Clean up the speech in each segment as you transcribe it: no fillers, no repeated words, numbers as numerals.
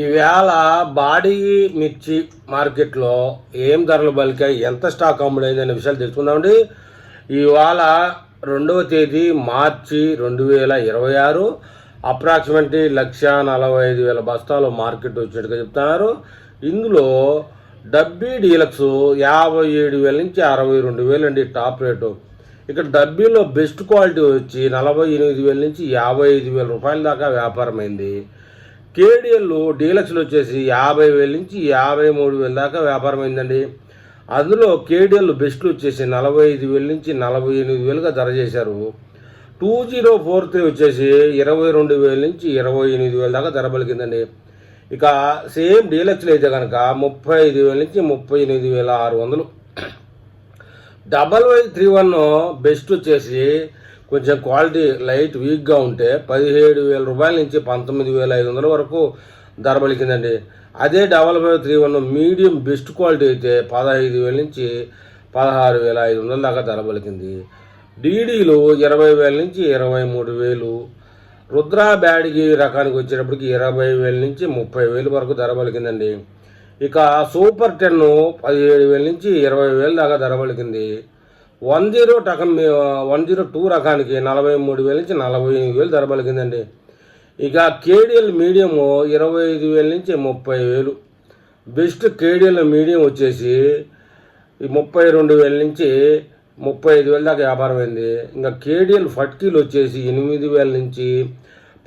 ఈవేళ బాడీ మిర్చి మార్కెట్లో ఏం ధరలు పలికాయి, ఎంత స్టాక్ అమ్ముడైంది అనే విషయాలు తెలుసుకుందామండి. ఇవాళ 2వ తేదీ మార్చి 2026 అప్రాక్సిమేట్లీ 1,45,000 బస్తాలు మార్కెట్ వచ్చినట్టుగా చెప్తున్నారు. ఇందులో డబ్బీ డీలక్స్ 57,000 నుంచి 62,000 అండి టాప్ రేటు. ఇక్కడ డబ్బీలో బెస్ట్ క్వాలిటీ వచ్చి 48,000 నుంచి 55,000 రూపాయల దాకా వ్యాపారమైంది. కేడిఎల్ డీలక్స్లు వచ్చేసి 50,000 నుంచి 53,000 దాకా వ్యాపారం అయిందండి. అందులో కేడిఎల్ బెస్ట్లు వచ్చేసి 45,000 నుంచి 48,000గా ధర చేశారు. 2043 వచ్చేసి 22,000 నుంచి 28,000 దాకా ధర పలికిందండి. ఇక సేమ్ డీలక్స్లు అయితే కనుక 35,000 నుంచి 38,600. 5531 బెస్ట్ వచ్చేసి కొంచెం క్వాలిటీ లైట్ వీక్గా ఉంటే 17,000 రూపాయల నుంచి 19,500 వరకు ధర పలికిందండి. అదే 5531 మీడియం బెస్ట్ క్వాలిటీ అయితే 15,000 నుంచి 16,500 దాకా ధర పలికింది. డీడీలు 20,000 నుంచి 23,000. రుద్రా బ్యాడ్గి రకానికి వచ్చేటప్పటికి 20,000 నుంచి 30,000 వరకు ధర పలికిందండి. ఇక సూపర్ 10 17,000 నుంచి 20,000 దాకా ధర పలికింది. 102 రకానికి 43,000 నుంచి 48,000 ధర పలికిందండి. ఇక కేడిఎల్ మీడియం 25,000 నుంచి 30,000. బెస్ట్ కేడిఎల్ మీడియం వచ్చేసి 32,000 నుంచి 35,000 దాకా వ్యాపారం అయింది. ఇంకా కేడిఎల్ ఫట్కీలు వచ్చేసి 8,000 నుంచి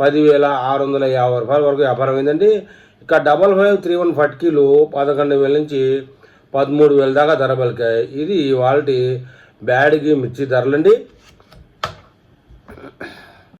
10,650 రూపాయల వరకు వ్యాపారం అయిందండి. ఇక 5531 ఫట్కీలు 11,000 నుంచి 13,000 దాకా ధర పలికాయి. ఇది వాళ్ళ బ్యాడ్కి మిర్చి ధరలండి.